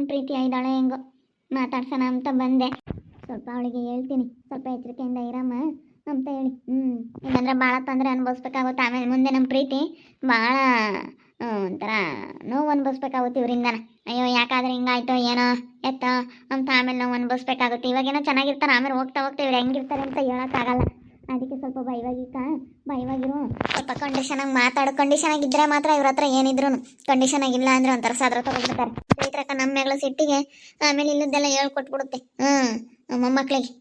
ಪ್ರೀತಿ ಇದ್ದಾಳೆ ಹೆಂಗೋ ಮಾತಾಡ್ಸೋಣ ಅಂತ ಬಂದೆ. ಸ್ವಲ್ಪ ಅವಳಿಗೆ ಹೇಳ್ತೀನಿ, ಸ್ವಲ್ಪ ಎಚ್ಚರಿಕೆಯಿಂದ ಇರಮ್ಮ ಅಂತ ಹೇಳಿ. ಇಲ್ಲಾಂದ್ರೆ ಭಾಳ ತೊಂದರೆ ಅನುಭವಿಸ್ಬೇಕಾಗುತ್ತೆ. ಆಮೇಲೆ ಮುಂದೆ ನಮ್ಮ ಪ್ರೀತಿ ಭಾಳ ಒಂಥರ ನೋವು ಅನುಭವಿಸ್ಬೇಕಾಗುತ್ತೆ ಇವರಿಂದನ. ಅಯ್ಯೋ ಯಾಕಾದ್ರೆ ಹಿಂಗಾಯ್ತು ಏನೋ ಎತ್ತ ಅಂತ ಆಮೇಲೆ ನಾವು ಅನುಭವಿಸ್ಬೇಕಾಗುತ್ತೆ. ಇವಾಗೇನೋ ಚೆನ್ನಾಗಿರ್ತಾರೆ, ಆಮೇಲೆ ಹೋಗ್ತಾ ಹೋಗ್ತಾ ಇವ್ರು ಹೆಂಗಿರ್ತಾರೆ ಅಂತ ಹೇಳೋಕ್ಕಾಗಲ್ಲ. ಅದಕ್ಕೆ ಸ್ವಲ್ಪ ಭಯವಾಗಿರು. ಸ್ವಲ್ಪ ಕಂಡೀಷನಾಗಿ ಮಾತಾಡು. ಕಂಡೀಷನಾಗಿ ಇದ್ದರೆ ಮಾತ್ರ ಇವ್ರ ಹತ್ರ ಏನಿದ್ರು. ಕಂಡೀಷನ್ ಆಗಿಲ್ಲ ಅಂದ್ರೆ ಒಂಥರ ಸಾದ್ರ ತಗೊಳ್ಬಿಡ್ತಾರೆ. ಚೈತ್ರಕ್ಕ ನಮ್ಮ ಮೇಗಳ ಸಿಟ್ಟಿಗೆ ಆಮೇಲೆ ಇಲ್ಲದೆಲ್ಲ ಹೇಳ್ಕೊಟ್ಬಿಡುತ್ತೆ ಮೊಮ್ಮಕ್ಕಳಿಗೆ.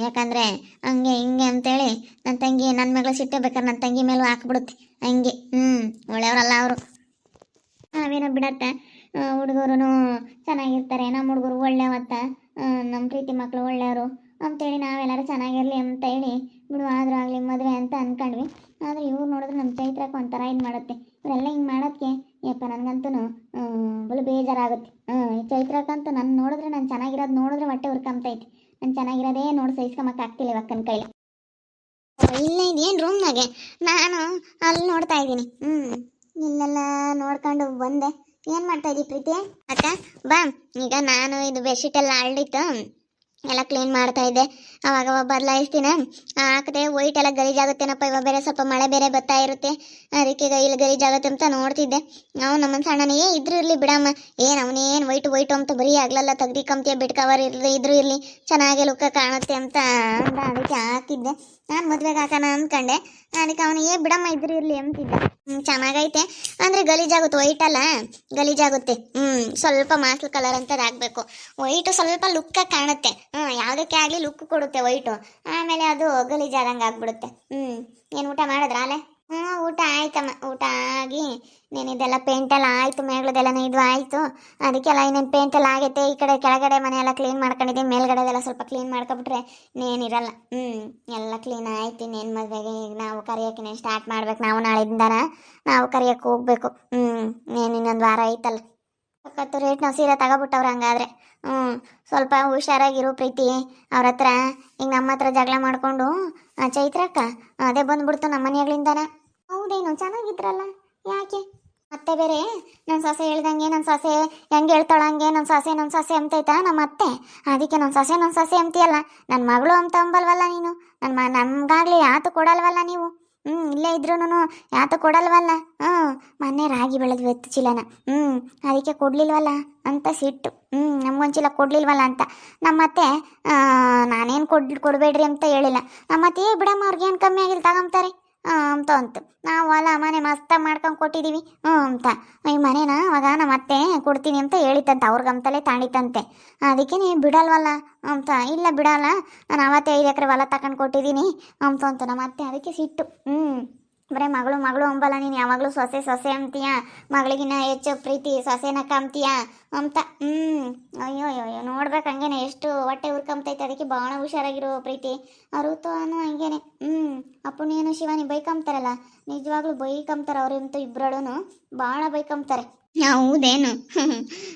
ಯಾಕಂದರೆ ಹಂಗೆ ಹಿಂಗೆ ಅಂತೇಳಿ ನನ್ನ ತಂಗಿ ನನ್ನ ಮೇಗಳ ಸಿಟ್ಟೆ ಬೇಕಾದ್ರೆ ನನ್ನ ತಂಗಿ ಮೇಲೂ ಹಾಕ್ಬಿಡುತ್ತೆ ಹಂಗೆ. ಒಳ್ಳೆಯವರಲ್ಲ ಅವರು. ನಾವೇನೋ ಬಿಡತ್ತೆ, ಹುಡುಗರು ಚೆನ್ನಾಗಿರ್ತಾರೆ, ನಮ್ಮ ಹುಡುಗರು ಒಳ್ಳೆಯವತ್ತ, ನಮ್ಮ ಪ್ರೀತಿ ಮಕ್ಕಳು ಒಳ್ಳೆಯವರು ಅಂತೇಳಿ ನಾವೆಲ್ಲರೂ ಚೆನ್ನಾಗಿರಲಿ ಅಂತ ಹೇಳಿ ಬಿಡು ಆದರೂ ಆಗಲಿ ಮದುವೆ ಅಂತ ಅಂದ್ಕೊಂಡ್ವಿ. ಆದರೆ ಇವ್ರು ನೋಡಿದ್ರೆ ನಮ್ಮ ಚೈತ್ರಕ್ಕೆ ಒಂಥರ ಇದು ಮಾಡುತ್ತೆ. ಇವರೆಲ್ಲ ಹಿಂಗೆ ಮಾಡೋದಕ್ಕೆ ಯಪ್ಪ ನನಗಂತೂ ಬಲು ಬೇಜಾರಾಗುತ್ತೆ. ಚೈತ್ರಕ್ಕಂತೂ ನಾನು ನೋಡಿದ್ರೆ, ನಾನು ಚೆನ್ನಾಗಿರೋದು ನೋಡಿದ್ರೆ ಹೊಟ್ಟೆ ಹುರ್ಕೊಂಬತೈತಿ. ನಾನು ಚೆನ್ನಾಗಿರೋದೇ ನೋಡಿ ಸಹಿಸ್ಕೊಂಬಕ್ಕಾಗ್ತಿಲ್ಲ ಅಕ್ಕನ ಕೈಲಿ. ಇಲ್ಲೇ ಇದೇನು ರೂಮ್ನಾಗೆ ನಾನು ಅಲ್ಲಿ ನೋಡ್ತಾ ಇದ್ದೀನಿ. ಇಲ್ಲೆಲ್ಲ ನೋಡ್ಕೊಂಡು ಬಂದೆ. ಏನು ಮಾಡ್ತಾ ಇದ್ದೀವಿ ಪ್ರೀತಿ? ಅಕ್ಕ ಬಾ, ಈಗ ನಾನು ಇದು ಬೆಡ್ಶೀಟ್ ಎಲ್ಲ ಅಳ್ಳಿತ್ತು, ಎಲ್ಲ ಕ್ಲೀನ್ ಮಾಡ್ತಾ ಇದ್ದೆ. ಅವಾಗ ಬದಲಾಯಿಸ್ತೀನ ಹಾಕದೆ ವೈಟ್ ಎಲ್ಲ ಗಲೀಜಾಗುತ್ತೇನಪ್ಪ. ಇವಾಗ ಬೇರೆ ಸ್ವಲ್ಪ ಮಳೆ ಬೇರೆ ಬರ್ತಾ ಇರುತ್ತೆ, ಅದಕ್ಕೆ ಇಲ್ಲಿ ಗಲೀಜಾಗುತ್ತೆ ಅಂತ ನೋಡ್ತಿದ್ದೆ. ನಾವು ನಮ್ಮ ಸಣ್ಣನೇ ಇದ್ರೂ ಇರಲಿ ಬಿಡಮ್ಮ, ಅವನೇನು ವೈಟು ಅಂತ ಬರೀ ಆಗ್ಲಲ್ಲ ತೆಗ್ದು ಕಂಪ್ತಿಯ ಬೆಡ್ ಕವರ್ ಇದ್ರೂ ಇರಲಿ ಚೆನ್ನಾಗಿ ಲುಕ್ಕ ಕಾಣುತ್ತೆ ಅಂತ ಅದಕ್ಕೆ ಹಾಕಿದ್ದೆ. ನಾನು ಮದುವೆಗೆ ಹಾಕೋಣ ಅಂದ್ಕೊಂಡೆ, ಅದಕ್ಕೆ ಅವನಿಗೆ ಬಿಡಮ್ಮ ಇದ್ರೂ ಇರಲಿ ಅಂತಿದ್ದೆ. ಚೆನ್ನಾಗೈತೆ ಅಂದರೆ ಗಲೀಜಾಗುತ್ತೆ, ವೈಟ್ ಅಲ್ಲ ಗಲೀಜಾಗುತ್ತೆ. ಸ್ವಲ್ಪ ಮಾಸ್ಲ್ ಕಲರ್ ಅಂತದ್ದು ಹಾಕಬೇಕು. ವೈಟು ಸ್ವಲ್ಪ ಲುಕ್ಕ ಕಾಣುತ್ತೆ, ಯಾವುದಕ್ಕೆ ಆಗಲಿ ಲುಕ್ ಕೊಡುತ್ತೆ ವೈಟು. ಆಮೇಲೆ ಅದು ಗಲೀಜಾದಂಗೆ ಆಗ್ಬಿಡುತ್ತೆ. ಏನು ಊಟ ಮಾಡಿದ್ರಾ ಅಲ್ಲೇ? ಊಟ ಆಯ್ತಮ್ಮ. ಊಟ ಆಗಿ ಇದೆಲ್ಲ ಪೇಂಟೆಲ್ಲ ಆಯಿತು, ಮೇಗಳದೆಲ್ಲ ಇದು ಆಯಿತು. ಅದಕ್ಕೆಲ್ಲ ಇನ್ನೇನು ಪೇಂಟೆಲ್ಲ ಆಗೈತೆ. ಈ ಕಡೆ ಕೆಳಗಡೆ ಮನೆಯೆಲ್ಲ ಕ್ಲೀನ್ ಮಾಡ್ಕೊಂಡಿದ್ದೆ, ಮೇಲ್ಗಡೆದೆಲ್ಲ ಸ್ವಲ್ಪ ಕ್ಲೀನ್ ಮಾಡ್ಕೊಬಿಟ್ರೆ ಇನ್ನೇನಿರಲ್ಲ. ಎಲ್ಲ ಕ್ಲೀನ್ ಆಯ್ತು. ಇನ್ನೇನು ಮದುವೆಗೆ ಈಗ ನಾವು ಕರಿಯೋಕೆ ಸ್ಟಾರ್ಟ್ ಮಾಡ್ಬೇಕು. ನಾವು ನಾಳೆಯಿಂದಾನ ನಾವು ಕರಿಯೋಕ್ಕೆ ಹೋಗ್ಬೇಕು. ಇನ್ನೊಂದು ವಾರ ಐತಲ್ಲ. ಸಖತ್ತು ರೇಟ್ ನಾವು ಸೀರೆ ತಗೋಬಿಟ್ಟವ್ರು. ಹಂಗಾದ್ರೆ ಸ್ವಲ್ಪ ಹುಷಾರಾಗಿರು ಪ್ರೀತಿ. ಅವ್ರ ಹತ್ರ ಈಗ ನಮ್ಮ ಹತ್ರ ಜಗಳ ಮಾಡಿಕೊಂಡು ಚೈತ್ರಕ್ಕ ಅದೇ ಬಂದ್ಬಿಡ್ತು ನಮ್ಮ ಮನೆಗಳಿಂದಾನ. ಹೌದೇನು? ಚೆನ್ನಾಗಿದ್ರಲ್ಲ, ಯಾಕೆ ಮತ್ತೆ ಬೇರೆ ನನ್ನ ಸೊಸೆ ಹೇಳ್ದಂಗೆ ನನ್ನ ಸೊಸೆ ಹೆಂಗೆ ಹೇಳ್ತಾಳಂಗೆ ನನ್ನ ಸೊಸೆ ಅಂತೈತಾ ನಮ್ಮ ಅತ್ತೆ. ಅದಕ್ಕೆ ನನ್ನ ಸೊಸೆ ಅಂತೀಯಲ್ಲ, ನನ್ನ ಮಗಳು ಅಂತ ಅಂಬಲ್ವಲ್ಲ ನೀನು. ನಮ್ಗಾಗ್ಲಿ ಯಾತು ಕೊಡಲ್ವಲ್ಲ ನೀವು. ಇಲ್ಲೇ ಇದ್ರೂ ಯಾತ ಕೊಡಲ್ವಲ್ಲ. ಮೊನ್ನೆ ರಾಗಿ ಬೆಳೆದ್ವಿ ಚೀಲನ, ಅದಕ್ಕೆ ಕೊಡ್ಲಿಲ್ವಲ್ಲ ಅಂತ ಸಿಟ್ಟು. ನಮ್ಗೊಂದು ಚೀಲ ಕೊಡ್ಲಿಲ್ವಲ್ಲ ಅಂತ ನಮ್ಮತ್ತೆ. ನಾನೇನು ಕೊಡಬೇಡ್ರಿ ಅಂತ ಹೇಳಿಲ್ಲ. ನಮ್ಮತ್ತೆ ಬಿಡಮ್ಮ, ಅವ್ರಿಗೇನು ಕಮ್ಮಿ ಆಗಿಲ್ಲ ತಗೊಂತಾರೆ ಅಂತು. ನಾವು ಅಲ್ಲ ಮನೆ ಮಸ್ತಾಗಿ ಮಾಡ್ಕೊಂಡು ಕೊಟ್ಟಿದ್ದೀವಿ ಅಂತ. ಈ ಮನೇನ ಅವಾಗ ನಮ್ಮ ಅತ್ತೆ ಕೊಡ್ತೀನಿ ಅಂತ ಹೇಳಿತಂತೆ, ಅವ್ರಿಗಂತಲೇ ತಾಂಡಿತಂತೆ. ಅದಕ್ಕೆ ನೀವು ಬಿಡಲ್ವಲ್ಲ ಅಂತ. ಇಲ್ಲ ಬಿಡಲ್ಲ, ನಾನು ಅವತ್ತೇ 5 ಎಕರೆ ಹೊಲ ತಗೊಂಡು ಕೊಟ್ಟಿದ್ದೀನಿ ಅಂತ ನಮ್ಮ ಅತ್ತೆ. ಅದಕ್ಕೆ ಸಿಟ್ಟು. ಬರೀ ಮಗಳು ಅಂಬಲ್ಲ ನೀನು, ಯಾವಾಗಲೂ ಸೊಸೆ ಅಂತೀಯ, ಮಗಳಿಗಿನ್ನ ಹೆಚ್ಚು ಪ್ರೀತಿ ಸೊಸೆನ ಕಾಮ್ತೀಯ ಅಂತ. ಅಯ್ಯೋ ನೋಡ್ಬೇಕು ಹಂಗೇನೆ ಎಷ್ಟು ಹೊಟ್ಟೆ ಹುರ್ಕೊಂಬತೈತೆ. ಅದಕ್ಕೆ ಭಾಳ ಹುಷಾರಾಗಿರೋ ಪ್ರೀತಿ. ಋತುನು ಹಂಗೇನೆ. ಅಪ್ಪನೇನು ಶಿವಾನಿ ಬೈಕಂಬ್ತಾರಲ್ಲ, ನಿಜವಾಗ್ಲೂ ಬೈಕಂಬ್ತಾರೆ ಅವ್ರಂತೂ. ಇಬ್ಬರಳು ಭಾಳ ಬೈಕಂಬ್ತಾರೆ. ಹೌದೇನು?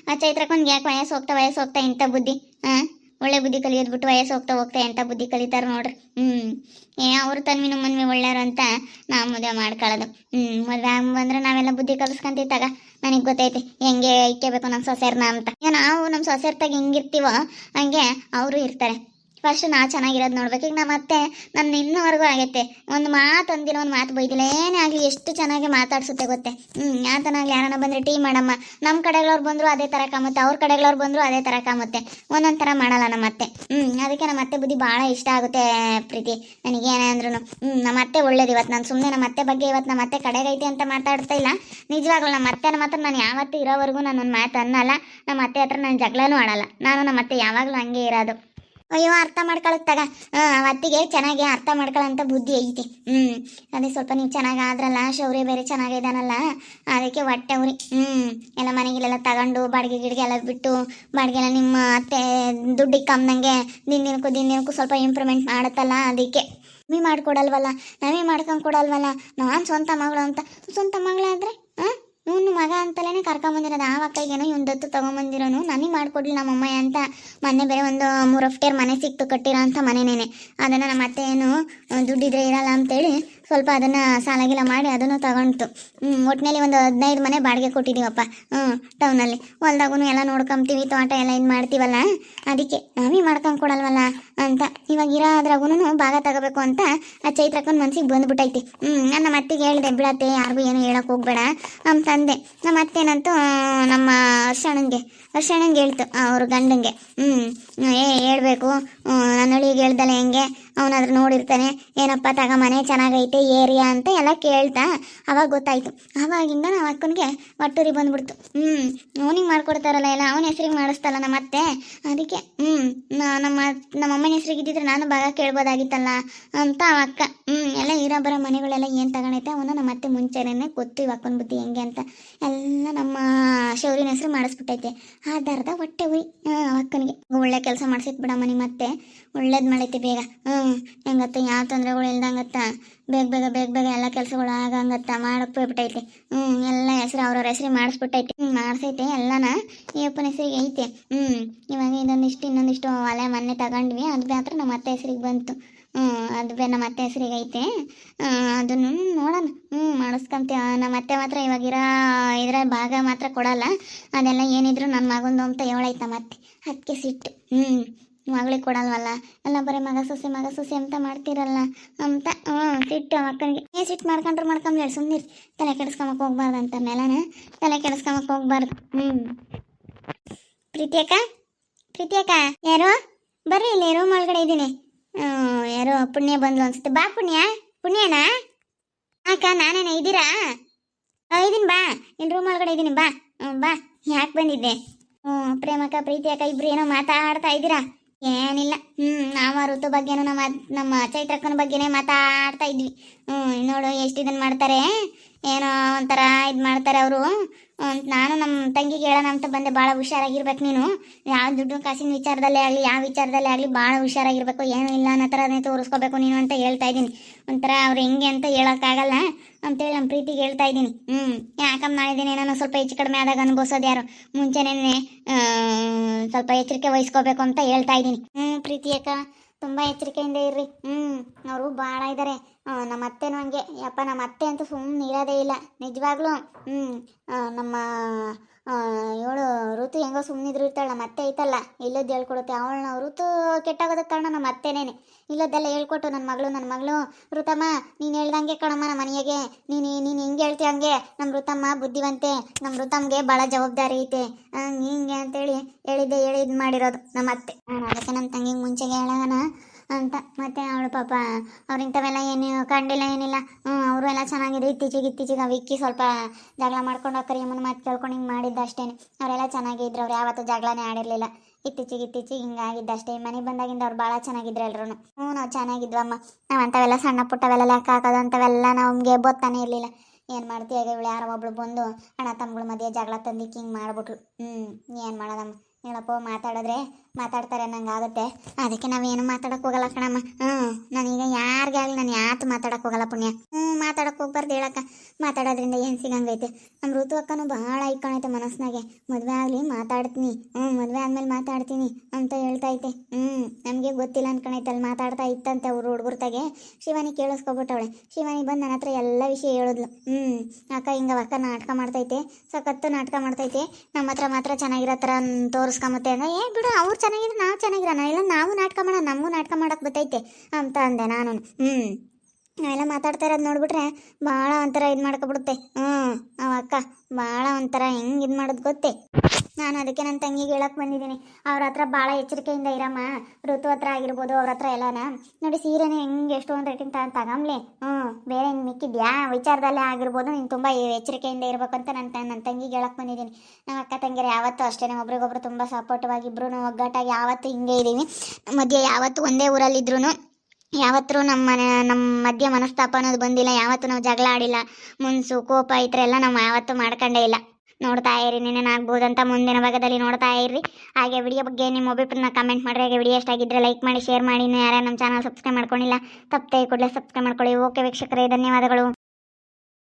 ಆ ಚೈತ್ರಕ್ಕೊಂದು ಯಾಕೆ ವಯಸ್ಸು ಹೋಗ್ತಾ ಇಂಥ ಬುದ್ಧಿ. ಒಳ್ಳೆ ಬುದ್ಧಿ ಕಲಿಯೋದ್ಬಿಟ್ಟು ವಯಸ್ಸು ಹೋಗ್ತಾ ಎಂಥ ಬುದ್ಧಿ ಕಲಿತಾರೆ ನೋಡ್ರಿ. ಅವರು ತನ್ವಿನ ಮನ್ವಿ ಒಳ್ಳೆಯವರು ಅಂತ ನಾವು ಮದುವೆ ಮಾಡ್ಕೊಳ್ಳೋದು. ಮದುವೆ ಬಂದ್ರೆ ನಾವೆಲ್ಲ ಬುದ್ಧಿ ಕಲಿಸ್ಕೊಂತಿದ್ದಾಗ ನನಗೆ ಗೊತ್ತೈತಿ ಹೆಂಗೆ ಇಕ್ಕಬೇಕು ನಮ್ಮ ಸೊಸೆರ್ನ ಅಂತ. ನಾವು ನಮ್ಮ ಸೊಸೆರ್ತಾಗ ಹೆಂಗಿರ್ತೀವೋ ಹಂಗೆ ಅವರು ಇರ್ತಾರೆ. ಫಸ್ಟ್ ನಾ ಚೆನ್ನಾಗಿರೋದು ನೋಡ್ಬೇಕು. ಈಗ ನಮ್ಮ ಅತ್ತೆ ನನ್ನ ಇನ್ನವರೆಗೂ ಆಗೈತೆ, ಒಂದು ಮಾತು ಬೈದಿಲ್ಲ. ಏನೇ ಆಗಲಿ ಎಷ್ಟು ಚೆನ್ನಾಗಿ ಮಾತಾಡ್ಸುತ್ತೆ ಗೊತ್ತೆ. ಯಾತನಾಗಲಿ ಯಾರನ್ನ ಬಂದರೆ ಟೀ ಮಾಡಮ್ಮ, ನಮ್ಮ ಕಡೆಗಳವ್ರು ಬಂದರೂ ಅದೇ ಥರ ಕಾಮುತ್ತೆ, ಅವ್ರ ಕಡೆಗಳವ್ರು ಬಂದರೂ ಅದೇ ಥರ ಕಾಮುತ್ತೆ. ಒಂದೊಂದು ಥರ ಮಾಡಲ್ಲ ನಮ್ಮ ಅತ್ತೆ. ಅದಕ್ಕೆ ನಮ್ಮ ಅತ್ತೆ ಬುದ್ಧಿ ಭಾಳ ಇಷ್ಟ ಆಗುತ್ತೆ ಪ್ರೀತಿ ನನಗೆ. ಏನೇ ಅಂದ್ರೂ ನಮ್ಮ ಅತ್ತೆ ಒಳ್ಳೇದು. ಇವತ್ತು ನಾನು ಸುಮ್ಮನೆ ನಮ್ಮ ಅತ್ತೆ ಬಗ್ಗೆ ಇವತ್ತು ನಮ್ಮ ಅತ್ತೆ ಕಡೆಗೈತೆ ಅಂತ ಮಾತಾಡ್ತಾ ಇಲ್ಲ. ನಿಜವಾಗ್ಲೂ ನಮ್ಮ ಅತ್ತೆನ ಮಾತ್ರ ನಾನು ಯಾವತ್ತೂ ಇರೋವರೆಗೂ ನಾನು ಒಂದು ಮಾತು ಅನ್ನಲ್ಲ. ನಮ್ಮ ಅತ್ತೆ ಹತ್ರ ನಾನು ಜಗಳನೂ ಆಡಲ್ಲ. ನಾನು ನಮ್ಮ ಅತ್ತೆ ಯಾವಾಗಲೂ ಹಂಗೆ ಇರೋದು. ಅಯ್ಯೋ ಅರ್ಥ ಮಾಡ್ಕೊಳತ್ತಾಗ ಅವತ್ತಿಗೆ ಚೆನ್ನಾಗಿ ಅರ್ಥ ಮಾಡ್ಕೊಳ್ಳೋಂಥ ಬುದ್ಧಿ ಐತಿ. ಅದೇ ಸ್ವಲ್ಪ ನೀವು ಚೆನ್ನಾಗಿ ಆದ್ರಲ್ಲ, ಶೌರ್ಯ ಬೇರೆ ಚೆನ್ನಾಗಿದ್ದಾನಲ್ಲ, ಅದಕ್ಕೆ ಹೊಟ್ಟೆ ಉರಿ. ಎಲ್ಲ ಮನೆಗೆಲ್ಲ ತಗೊಂಡು ಬಾಡಿಗೆ ಗಿಡಿಗೆ ಎಲ್ಲ ಬಿಟ್ಟು, ಬಾಡಿಗೆಲ್ಲ ನಿಮ್ಮ ಅತ್ತೆ ದುಡ್ಡಿಗೆ ಕಮ್ಮಂಗೆ ದಿನದಿನಕ್ಕೂ ಸ್ವಲ್ಪ ಇಂಪ್ರೂವ್ಮೆಂಟ್ ಮಾಡುತ್ತಲ್ಲ, ಅದಕ್ಕೆ ನಮಗೆ ಮಾಡಿಕೊಡಲ್ವಲ್ಲ, ನಾವೇ ಮಾಡ್ಕೊಂಡು ಕೊಡಲ್ವಲ್ಲ. ನಾನು ಸ್ವಂತ ಮಗಳಾದರೆ ಇವನು ಮಗ ಅಂತಲೇ ಕರ್ಕೊಂಬಂದಿರೋದು. ಆ ಅಕ್ಕಗೇನೋ ಇವನು ದತ್ತು ತೊಗೊಂಬಂದಿರೋನು, ನನಗೆ ಮಾಡಿಕೊಡ್ಲಿ ನಮ್ಮಮ್ಮ ಅಂತ. ಮೊನ್ನೆ ಬೇರೆ ಒಂದು 3 ಅಫ್ಟೇರ್ ಮನೆ ಸಿಕ್ತು, ಕಟ್ಟಿರೋ ಅಂಥ ಮನೆನೇನೆ. ಅದನ್ನು ನಮ್ಮ ಅತ್ತೆ ಏನು ದುಡ್ಡಿದ್ರೆ ಇರಲ್ಲ ಅಂತೇಳಿ ಸ್ವಲ್ಪ ಅದನ್ನು ಸಾಲಾಗಿಲ್ಲ ಮಾಡಿ ಅದನ್ನು ತಗೊಂತು. ಒಟ್ಟಿನಲ್ಲಿ ಒಂದು 15 ಮನೆ ಬಾಡಿಗೆ ಕೊಟ್ಟಿದ್ದೀವಪ್ಪ. ಟೌನಲ್ಲಿ ಹೊಲ್ದಾಗೂ ಎಲ್ಲ ನೋಡ್ಕೊಂತೀವಿ, ತೋಟ ಎಲ್ಲ ಇದು ಮಾಡ್ತೀವಲ್ಲ, ಅದಕ್ಕೆ ನಾವೇ ಮಾಡ್ಕೊಂಡು ಕೊಡಲ್ವಲ್ಲ ಅಂತ ಇವಾಗ ಇರೋದ್ರಾಗೂ ಭಾಗ ತಗೋಬೇಕು ಅಂತ ಆ ಚೈತ್ರಕ್ಕನ ಮನ್ಸಿಗೆ ಬಂದ್ಬಿಟ್ಟೈತಿ. ನನ್ನ ಅತ್ತಿಗೆ ಹೇಳಿದೆ, ಬಿಡತ್ತೆ ಯಾರಿಗೂ ಏನು ಹೇಳಕ್ಕೆ ಹೋಗ್ಬೇಡ ಅಂತಂದೆ. ನಮ್ಮ ಅತ್ತೇನಂತೂ ನಮ್ಮ ಹರ್ಷಣ್ಣಂಗೆ ಹೇಳ್ತು ಅವ್ರ ಗಂಡಂಗೆ, ಹೇಳ್ಬೇಕು ನನ್ನ ಅಳಿಗೆ ಹೇಳ್ದಲ್ಲ ಹೆಂಗೆ, ಅವನಾದ್ರೂ ನೋಡಿರ್ತಾನೆ, ಏನಪ್ಪ ತಗ ಮನೆ ಚೆನ್ನಾಗೈತೆ ಏರಿಯಾ ಅಂತ ಎಲ್ಲ ಕೇಳ್ತಾ. ಅವಾಗ ಗೊತ್ತಾಯ್ತು. ಅವಾಗಿಂದ ನಾವು ಅಕ್ಕನಿಗೆ ಒಟ್ಟೂರಿ ಬಂದ್ಬಿಡ್ತು. ಅವನಿಗೆ ಮಾಡ್ಕೊಡ್ತಾರಲ್ಲ ಎಲ್ಲ ಅವನ ಹೆಸ್ರಿಗೆ ಮಾಡಿಸ್ತಲ್ಲ ನಮ್ಮ ಅತ್ತೆ, ಅದಕ್ಕೆ ನಮ್ಮಮ್ಮನ ಹೆಸ್ರಿಗೆ ಇದ್ದಿದ್ರೆ ನಾನು ಭಾಗ ಕೇಳ್ಬೋದಾಗಿತ್ತಲ್ಲ ಅಂತ ಅಕ್ಕ ಎಲ್ಲ ಬರೋ ಮನೆಗಳೆಲ್ಲ ಏನು ತಗೊಂಡೈತೆ ಅವನ್ನ ನಮ್ಮ ಅತ್ತೆ ಮುಂಚೆನೇ ಗೊತ್ತು ಅಕ್ಕನ ಬುದ್ಧಿ ಹೆಂಗೆ ಅಂತ ಎಲ್ಲ ನಮ್ಮ ಶೌರಿನ ಹೆಸ್ರು ಮಾಡಿಸ್ಬಿಟ್ಟೈತೆ. ಆಧಾರದ ಹೊಟ್ಟೆ ಉರಿ ಅಕ್ಕನಿಗೆ. ಒಳ್ಳೆ ಕೆಲಸ ಮಾಡಿಸಿತ್ ಬಿಡಮ್ಮ ನಿಮ್ಮ ಅತ್ತೆ, ಒಳ್ಳೇದು ಮಾಡೈತೆ ಬೇಗ. ಹೆಂಗತ್ತ ಯಾವ ತೊಂದರೆಗಳು ಇಲ್ದಂಗತ್ತ ಬೇಗ ಬೇಗ ಎಲ್ಲ ಕೆಲಸಗಳು ಆಗಂಗತ್ತ ಮಾಡಕ್ಕೆ ಹೋಗ್ಬಿಟ್ಟೈತೆ. ಎಲ್ಲ ಹೆಸ್ರು ಅವ್ರವ್ರ ಹೆಸ್ರಿಗೆ ಮಾಡಿಸ್ಬಿಟ್ಟೈತೆ. ಮಾಡಿಸೈತೆ ಎಲ್ಲನ ಈ ಅಪ್ಪನ ಹೆಸ್ರಿಗೆ ಐತೆ. ಇವಾಗ ಇನ್ನೊಂದಿಷ್ಟು ಹೊಲೆ ಮೊನ್ನೆ ತಗೊಂಡ್ವಿ, ಅದು ಮಾತ್ರ ನಮ್ಮ ಅತ್ತೆ ಹೆಸ್ರಿಗೆ ಬಂತು. ಅದು ನಮ್ಮ ಅತ್ತೆ ಹೆಸ್ರಿಗೆ ಐತೆ. ಅದನ್ನು ನೋಡೋಣ, ಮಾಡಿಸ್ಕೊಂತೀವಿ. ನಮ್ಮ ಅತ್ತೆ ಮಾತ್ರ ಇದ್ರ ಭಾಗ ಮಾತ್ರ ಕೊಡಲ್ಲ, ಅದೆಲ್ಲ ಏನಿದ್ರು ನನ್ನ ಮಗಂದು ಅಂತ ಹೇಳೈತೆ ನಮ್ಮ ಅತ್ತೆ. ಅದಕ್ಕೆ ಸಿಟ್ಟು. ಮಗಳಿಗೆ ಕೊಡಲ್ವಲ್ಲ, ಎಲ್ಲ ಬರೀ ಮಗ ಸೊಸೆ ಅಂತ ಮಾಡ್ತಿರಲ್ಲ ಅಂತ ಸಿಟ್ಟು ಮಕ್ಕಳಿಗೆ. ಸಿಟ್ಟು ಮಾಡ್ಕೊಂಡ್ರೆ ಸುಮ್ಮನಿರಿ, ತಲೆ ಕೆಡಿಸ್ಕೊಂಬಕ್ಕೆ ಹೋಗ್ಬಾರ್ದು ಅಂತ ಮೇಲನ ತಲೆ ಕೆಡಿಸ್ಕೊಂಬಕ್ಕೆ ಹೋಗ್ಬಾರ್ದು. ಪ್ರೀತಿ ಅಕ್ಕ ಯಾರು ಬರ್ರಿ, ಇಲ್ಲಿ ರೂಮ್ ಒಳಗಡೆ ಇದ್ದೀನಿ. ಯಾರೋ ಪುಣ್ಯ ಬಂದ್ಲು ಅನ್ಸುತ್ತೆ. ಬಾ ಪುಣ್ಯನಾ ಅಕ್ಕ? ನಾನೇನ ಇದ್ದೀರಾ? ಇದೀನಿ ಬಾ, ಇಲ್ಲಿ ರೂಮ್ ಒಳಗಡೆ ಇದ್ದೀನಿ ಬಾ. ಬಾ. ಯಾಕೆ ಬಂದಿದ್ದೆ? ಪ್ರೇಮಕ್ಕ ಪ್ರೀತಿ ಅಕ್ಕ ಇಬ್ರು ಏನೋ ಮಾತಾಡ್ತಾ ಇದ್ದೀರಾ? ಏನಿಲ್ಲ, ನಾವು ಋತು ಬಗ್ಗೆನೂ ನಮ್ಮ ಚೈತ್ರಕ್ಕನ ಬಗ್ಗೆನೇ ಮಾತಾಡ್ತಾ ಇದ್ವಿ. ನೋಡು ಎಷ್ಟು ಇದನ್ನು ಮಾಡ್ತಾರೆ, ಏನೋ ಒಂಥರ ಇದು ಮಾಡ್ತಾರೆ ಅವರು. ನಾನು ನಮ್ಮ ತಂಗಿಗೆ ಹೇಳೋಣ ಅಂತ ಬಂದೆ. ಭಾಳ ಹುಷಾರಾಗಿರ್ಬೇಕು ನೀನು, ಯಾವ ದುಡ್ಡು ಕಾಸಿನ ವಿಚಾರದಲ್ಲೇ ಆಗಲಿ ಯಾವ ವಿಚಾರದಲ್ಲೇ ಆಗಲಿ ಭಾಳ ಹುಷಾರಾಗಿರ್ಬೇಕು, ಏನೂ ಇಲ್ಲ ಅನ್ನೋ ಥರ ಅದನ್ನೇ ತೋರಿಸ್ಕೋಬೇಕು ನೀನು ಅಂತ ಹೇಳ್ತಾ ಇದ್ದೀನಿ. ಒಂಥರ ಅವ್ರು ಹೆಂಗೆ ಅಂತ ಹೇಳೋಕ್ಕಾಗಲ್ಲ ಅಂತೇಳಿ ನಮ್ಮ ಪ್ರೀತಿಗೆ ಹೇಳ್ತಾ ಇದ್ದೀನಿ. ಯಾಕಮ್ಮ ಮಾಡಿದ್ದೀನಿ ನಾನು ಸ್ವಲ್ಪ ಹೆಚ್ಚು ಕಡಿಮೆ ಆದಾಗ ಅನುಭವಿಸೋದು ಯಾರು, ಮುಂಚೆನೇ ಸ್ವಲ್ಪ ಎಚ್ಚರಿಕೆ ವಹಿಸ್ಕೋಬೇಕು ಅಂತ ಹೇಳ್ತಾ ಇದ್ದೀನಿ. ಪ್ರೀತಿ ಅಕ್ಕ ತುಂಬ ಎಚ್ಚರಿಕೆಯಿಂದ ಇರ್ರಿ. ಅವರು ಭಾಳ ಇದ್ದಾರೆ. ನಮ್ಮ ಅತ್ತೆನೂ ಹಂಗೆ. ಯಪ್ಪ ನಮ್ಮ ಅತ್ತೆ ಅಂತೂ ಸುಮ್ಮನೆ ಇರೋದೇ ಇಲ್ಲ ನಿಜವಾಗ್ಲೂ. ನಮ್ಮ ಇವಳು ಋತು ಹೆಂಗೋ ಸುಮ್ಮನಿದ್ರು ಇರ್ತಾಳೆ, ನಮ್ಮ ಅತ್ತೆ ಐತಲ್ಲ ಇಲ್ಲದ್ದು ಹೇಳ್ಕೊಡುತ್ತೆ. ಅವಳನ್ನ ಋತು ಕೆಟ್ಟಾಗೋದ ಕಾರಣ ನಮ್ಮ ಅತ್ತೆನೇನೆ. ಇಲ್ಲದ್ದೆಲ್ಲ ಹೇಳ್ಕೊಟ್ಟು ನನ್ನ ಮಗಳು ಋತಮ್ಮ ನೀನು ಹೇಳ್ದಂಗೆ ಕಣಮ್ಮ, ನಮ್ಮ ಮನೆಯಾಗೆ ನೀನು ಹಿಂಗೆ ಹೇಳ್ತೀಯ ಹಂಗೆ. ನಮ್ಮ ಋತಮ್ಮ ಬುದ್ಧಿವಂತೆ, ನಮ್ಮ ಋತಮ್ಗೆ ಭಾಳ ಜವಾಬ್ದಾರಿ ಐತೆ ಹಿಂಗೆ ಅಂತೇಳಿ ಹೇಳಿದ್ದು ಮಾಡಿರೋದು ನಮ್ಮ ಅತ್ತೆ. ಅದಕ್ಕೆ ನನ್ನ ತಂಗಿಗೆ ಮುಂಚೆಗೆ ಹೇಳೋಣ ಅಂತ. ಮತ್ತೆ ಅವಳು ಪಾಪ ಅವ್ರು ಇಂಥವೆಲ್ಲ ಏನು ಕಂಡಿಲ್ಲ ಏನಿಲ್ಲ. ಅವರು ಎಲ್ಲ ಚೆನ್ನಾಗಿದೆ. ಇತ್ತೀಚೆಗೆ ವಿಕ್ಕಿ ಸ್ವಲ್ಪ ಜಗಳ ಮಾಡ್ಕೊಂಡು ಕರಿಯಮ್ಮನ ಮಾತು ಕೇಳ್ಕೊಂಡು ಹಿಂಗೆ ಮಾಡಿದ್ದ ಅಷ್ಟೇ. ಅವರೆಲ್ಲ ಚೆನ್ನಾಗಿದ್ರು, ಅವ್ರು ಯಾವತ್ತೂ ಜಗಳನೇ ಆಡಿರಲಿಲ್ಲ. ಇತ್ತೀಚೆಗೆ ಹಿಂಗಾಗಿದ್ದು ಅಷ್ಟೇ. ಮನೆಗೆ ಬಂದಾಗಿಂದ ಅವ್ರು ಭಾಳ ಚೆನ್ನಾಗಿದ್ರು ಎಲ್ರೂ. ನಾವು ಚೆನ್ನಾಗಿದ್ವಮ್ಮ. ನಾವು ಅಂಥವೆಲ್ಲ ಸಣ್ಣ ಪುಟ್ಟವೆಲ್ಲ ಲೆಕ್ಕ ಹಾಕೋದು ಅಂಥವೆಲ್ಲ ನಮಗೆ ಗೊತ್ತಾನೆ ಇರಲಿಲ್ಲ. ಏನು ಮಾಡ್ತೀವಿ ಆಗ ಇವಳು ಯಾರೋ ಒಬ್ಳು ಬಂದು ಅಣ್ಣ ತಮ್ಮಗಳ ಮಧ್ಯೆ ಜಗಳ ತಂದಿಕ್ಕೆ ಹಿಂಗೆ ಮಾಡ್ಬಿಟ್ರು. ಏನು ಮಾಡೋದಮ್ಮ ಹೇಳಪ್ಪ, ಮಾತಾಡ್ತಾರೆ ನಂಗೆ ಆಗುತ್ತೆ. ಅದಕ್ಕೆ ನಾವೇನು ಮಾತಾಡೋಕೆ ಹೋಗಲ್ಲ ಕಣಮ್ಮ. ನಾನೀಗ ಯಾರಿಗೆ ಆಗಲಿ ನಾನು ಯಾತು ಮಾತಾಡೋಕೆ ಹೋಗಲ್ಲ ಪುಣ್ಯ. ಮಾತಾಡೋಕೆ ಹೋಗ್ಬಾರ್ದು ಹೇಳಕ್ಕ. ಮಾತಾಡೋದ್ರಿಂದ ಏನು ಸಿಗಂಗೈತೆ. ನಮ್ಮ ಋತು ಅಕ್ಕನೂ ಭಾಳ ಇಟ್ಕೊಂಡೈತೆ ಮನಸ್ಸಿನಾಗೆ. ಮದುವೆ ಆಗಲಿ ಮಾತಾಡ್ತೀನಿ, ಮದುವೆ ಆದಮೇಲೆ ಮಾತಾಡ್ತೀನಿ ಅಂತ ಹೇಳ್ತೈತೆ. ನಮಗೆ ಗೊತ್ತಿಲ್ಲ ಅನ್ಕೊಂಡೈತೆ. ಅಲ್ಲಿ ಮಾತಾಡ್ತಾ ಇತ್ತಂತೆ ಅವ್ರು ಹುಡುಗರ್ತಾಗೆ. ಶಿವಾನಿ ಕೇಳಿಸ್ಕೊಬಿಟ್ಟವಳೆ. ಶಿವಾನಿ ಬಂದು ನನ್ನ ಹತ್ರ ಎಲ್ಲ ವಿಷಯ ಹೇಳಿದ್ಲು. ಅಕ್ಕ ಹಿಂಗೆ ಅಕ್ಕ ನಾಟಕ ಮಾಡ್ತೈತೆ, ಸಖತ್ತು ನಾಟಕ ಮಾಡ್ತೈತೆ, ನಮ್ಮ ಹತ್ರ ಮಾತ್ರ ಚೆನ್ನಾಗಿರೋ ಥರ ತೋರಿಸ್ಕೊಂಬತ್ತೆ ಅಂದ್ರೆ ಬಿಡು, ಅವ್ರು ಚೆನ್ನಾಗಿದ್ರೆ ನಾವು ಚೆನ್ನಾಗಿರೋಣ, ಇಲ್ಲ ನಾವು ನಾಟಕ ಮಾಡೋಣ, ನಮಗೂ ನಾಟಕ ಮಾಡೋಕೆ ಬರ್ತೈತೆ ಅಂತ ಅಂದೆ ನಾನು. ನಾವೆಲ್ಲ ಮಾತಾಡ್ತಾ ಇರೋದು ನೋಡ್ಬಿಟ್ರೆ ಭಾಳ ಒಂಥರ ಇದು ಮಾಡ್ಕೊಬಿಡುತ್ತೆ. ಅವ ಅಕ್ಕ ಭಾಳ ಒಂಥರ ಹೆಂಗೆ ಇದು ಮಾಡೋದು ಗೊತ್ತೇ. ನಾನು ಅದಕ್ಕೆ ನನ್ನ ತಂಗಿಗೆ ಹೇಳಕ್ಕೆ ಬಂದಿದ್ದೀನಿ, ಅವ್ರ ಹತ್ರ ಭಾಳ ಎಚ್ಚರಿಕೆಯಿಂದ ಇರಮ್ಮ. ಋತು ಹತ್ರ ಆಗಿರ್ಬೋದು, ಅವ್ರ ಹತ್ರ ಎಲ್ಲನ ನೋಡಿ ಸೀರೆನೇ ಹೆಂಗೆ ಎಷ್ಟೊಂದು ರೇಟಿಂಗ್ ತಗೊಂಬ್ಲಿ. ಬೇರೆ ಹಿಂಗೆ ಮಿಕ್ಕಿದ್ಯಾ ವಿಚಾರದಲ್ಲೇ ಆಗಿರ್ಬೋದು, ನೀನು ತುಂಬ ಎಚ್ಚರಿಕೆಯಿಂದ ಇರ್ಬೇಕಂತ ನನ್ನ ತಂಗಿಗೆ ಹೇಳಕ್ಕೆ ಬಂದಿದ್ದೀನಿ. ನಮ್ಮ ಅಕ್ಕ ತಂಗಿರು ಯಾವತ್ತೂ ಅಷ್ಟೇ, ಒಬ್ರಿಗೊಬ್ರು ತುಂಬ ಸಪೋರ್ಟಿವ್ ಆಗಿಬ್ರು ಒಗ್ಗಟ್ಟಾಗಿ ಯಾವತ್ತೂ ಹಿಂಗೆ ಇದ್ದೀವಿ. ಮಧ್ಯೆ ಯಾವತ್ತೂ ಒಂದೇ ಊರಲ್ಲಿದ್ರೂ ಯಾವತ್ತೂ ನಮ್ಮ ಮಧ್ಯೆ ಮನಸ್ತಾಪ ಅನ್ನೋದು ಬಂದಿಲ್ಲ. ಯಾವತ್ತೂ ನಾವು ಜಗಳ ಆಡಿಲ್ಲ. ಮುನ್ಸು ಕೋಪ ಈ ಥರ ಎಲ್ಲ ನಾವು ಯಾವತ್ತೂ ಮಾಡ್ಕೊಂಡೇ ಇಲ್ಲ. ನೋಡ್ತಾ ಇರಿ, ನೀನೇನಾಗ್ಬೋದಂತ ಮುಂದಿನ ಭಾಗದಲ್ಲಿ ನೋಡ್ತಾ ಇರ್ರಿ. ಹಾಗೆ ವಿಡಿಯೋ ಬಗ್ಗೆ ನಿಮ್ಮ ಅಭಿಪ್ರಾಯನ ಕಮೆಂಟ್ ಮಾಡಿರಿ. ಹಾಗೆ ವಿಡಿಯೋ ಎಷ್ಟಾಗಿದ್ದರೆ ಲೈಕ್ ಮಾಡಿ, ಶೇರ್ ಮಾಡಿ. ಯಾರು ನಮ್ಮ ಚಾನಲ್ ಸಬ್ಸ್ಕ್ರೈಬ್ ಮಾಡ್ಕೊಂಡಿಲ್ಲ ತಪ್ಪದೆ ಕೂಡಲೇ ಸಬ್ಸ್ಕ್ರೈಬ್ ಮಾಡ್ಕೊಳ್ಳಿ. ಓಕೆ ವೀಕ್ಷಕರೇ, ಧನ್ಯವಾದಗಳು.